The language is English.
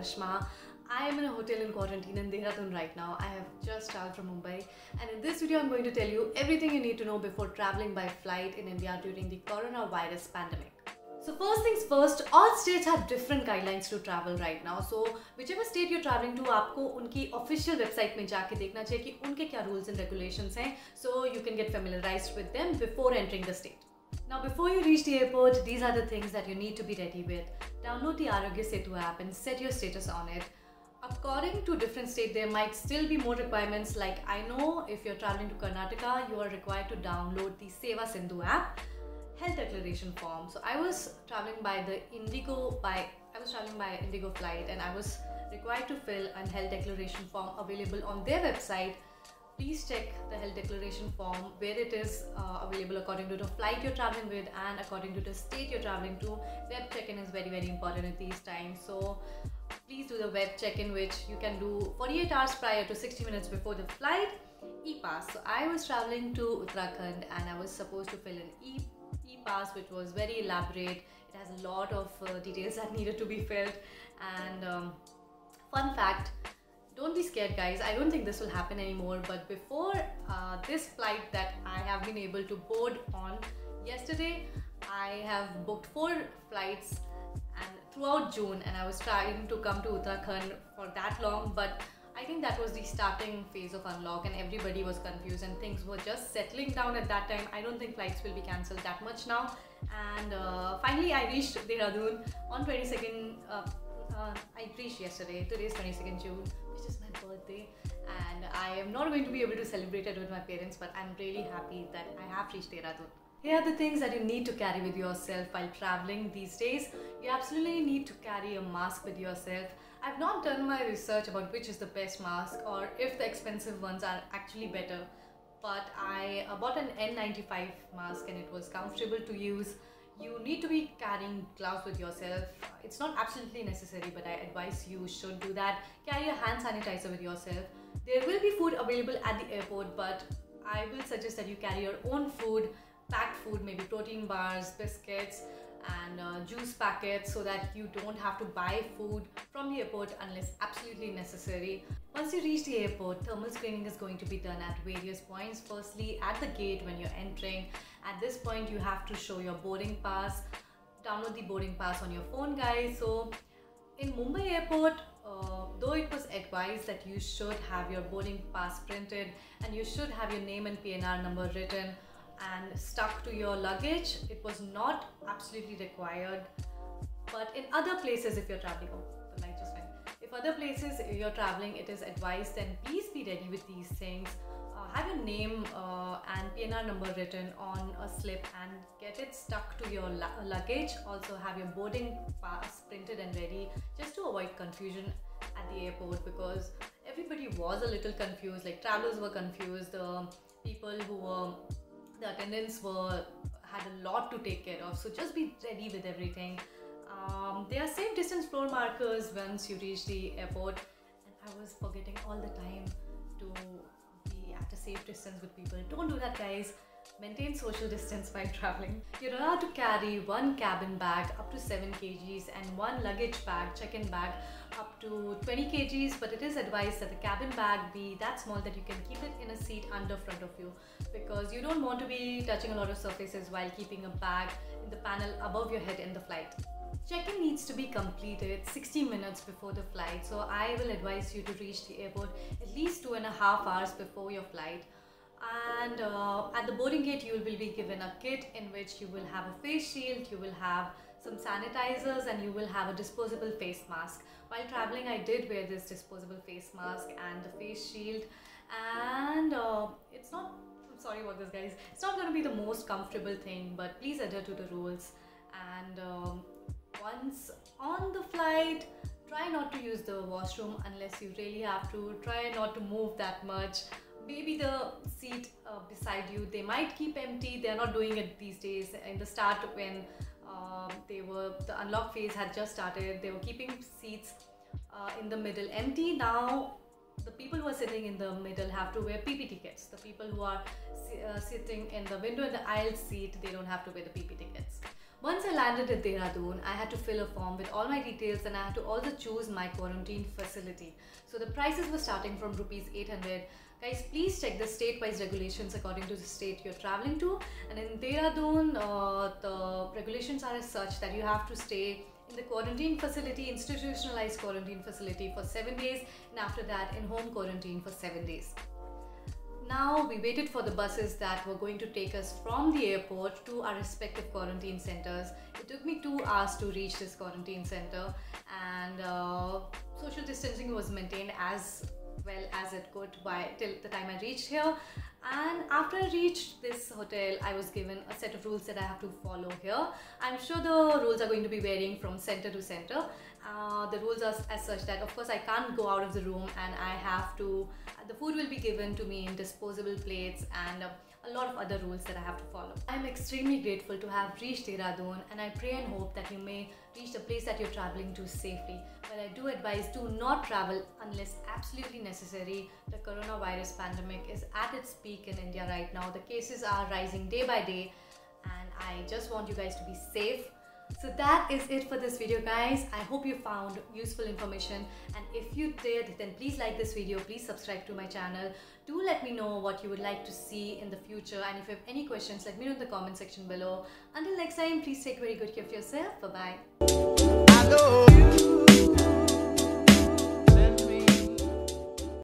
Rashma. I am in a hotel in quarantine in Dehradun right now. I have just traveled from Mumbai, and in this video I'm going to tell you everything you need to know before traveling by flight in India during the coronavirus pandemic. So first things first, all states have different guidelines to travel right now. So whichever state you're traveling to, आपको उनकी official website में जाके देखना चाहिए कि उनके क्या rules and regulations हैं, so you can get familiarized with them before entering the state. Now before you reach the airport, these are the things that you need to be ready with. Download the Arogya Setu app and set your status on it. According to different states, there might still be more requirements. Like I know if you're traveling to Karnataka, you are required to download the Seva Sindhu app. Health declaration form. So I was traveling by Indigo flight, and I was required to fill a health declaration form available on their website. Please check the health declaration form where it is available according to the flight you're traveling with and according to the state you're traveling to. Web check-in is very important at these times. So please do the web check-in, which you can do 48 hours prior to 60 minutes before the flight. E-pass. So I was traveling to Uttarakhand and I was supposed to fill an e-pass, which was very elaborate. It has a lot of details that needed to be filled. And fun fact, don't be scared guys, I don't think this will happen anymore, but before this flight that I have been able to board on yesterday, I have booked 4 flights and throughout June, and I was trying to come to Uttarakhand for that long, but I think that was the starting phase of unlock and everybody was confused and things were just settling down at that time. I don't think flights will be cancelled that much now. And finally I reached Dehradun on 22nd. I reached yesterday. Today is 22nd June, which is my birthday, and I am not going to be able to celebrate it with my parents, but I'm really happy that I have reached Dehradun. Here are the things that you need to carry with yourself while traveling these days. You absolutely need to carry a mask with yourself. I've not done my research about which is the best mask or if the expensive ones are actually better, but I bought an N95 mask and it was comfortable to use. You need to be carrying gloves with yourself. It's not absolutely necessary, but I advise you should do that. Carry a hand sanitizer with yourself. There will be food available at the airport, but I will suggest that you carry your own food, packed food, maybe protein bars, biscuits and juice packets, so that you don't have to buy food from the airport unless absolutely necessary. Once you reach the airport, thermal screening is going to be done at various points. Firstly, at the gate when you're entering. At this point, you have to show your boarding pass. Download the boarding pass on your phone, guys. So in Mumbai airport, though it was advised that you should have your boarding pass printed and you should have your name and PNR number written and stuck to your luggage, it was not absolutely required. But in other places, if you're traveling, the light just went. If other places you're traveling, it is advised, then please be ready with these things. Have your name and PNR number written on a slip and get it stuck to your luggage. Also have your boarding pass printed and ready, just to avoid confusion at the airport, because everybody was a little confused. Like travelers were confused, the people who were the attendants had a lot to take care of, so just be ready with everything. There are safe distance floor markers once you reach the airport, and I was forgetting all the time to be at a safe distance with people. Don't do that guys. Maintain social distance while traveling. You're allowed to carry 1 cabin bag up to 7 kgs and 1 luggage bag, check-in bag, up to 20 kgs, but it is advised that the cabin bag be that small that you can keep it in a seat under front of you, because you don't want to be touching a lot of surfaces while keeping a bag in the panel above your head in the flight. Check-in needs to be completed 60 minutes before the flight, so I will advise you to reach the airport at least 2.5 hours before your flight. And at the boarding gate, you will be given a kit in which you will have a face shield, you will have some sanitizers, and you will have a disposable face mask. While traveling, I did wear this disposable face mask and the face shield, and it's not, I'm sorry about this guys, it's not going to be the most comfortable thing, but please adhere to the rules. And once on the flight, try not to use the washroom unless you really have to. Try not to move that much. Maybe the seat beside you, they might keep empty. They're not doing it these days. In the start, when the unlock phase had just started, they were keeping seats in the middle empty. Now the people who are sitting in the middle have to wear PP tickets. The people who are sitting in the window in the aisle seat, they don't have to wear the PP tickets. Once I landed at Dehradun, I had to fill a form with all my details and I had to also choose my quarantine facility. So the prices were starting from rupees 800. Guys, please check the state-wise regulations according to the state you're traveling to. And in Dehradun, the regulations are as such that you have to stay in the quarantine facility, institutionalized quarantine facility for 7 days, and after that in home quarantine for 7 days. Now we waited for the buses that were going to take us from the airport to our respective quarantine centers. It took me 2 hours to reach this quarantine center, and social distancing was maintained as well as it could till the time I reached here. And after I reached this hotel, I was given a set of rules that I have to follow here. I'm sure the rules are going to be varying from center to center. The rules are as such that of course I can't go out of the room, and I have to, the food will be given to me in disposable plates, and a lot of other rules that I have to follow. I'm extremely grateful to have reached Dehradun, and I pray and hope that you may reach the place that you're traveling to safely. But I do advise, do not travel unless absolutely necessary. The coronavirus pandemic is at its peak in India right now. The cases are rising day by day, and I just want you guys to be safe. So that is it for this video, guys. I hope you found useful information, and if you did, then please like this video, please subscribe to my channel. Do let me know what you would like to see in the future, and if you have any questions, let me know in the comment section below. Until next time, please take very good care of yourself. Bye bye.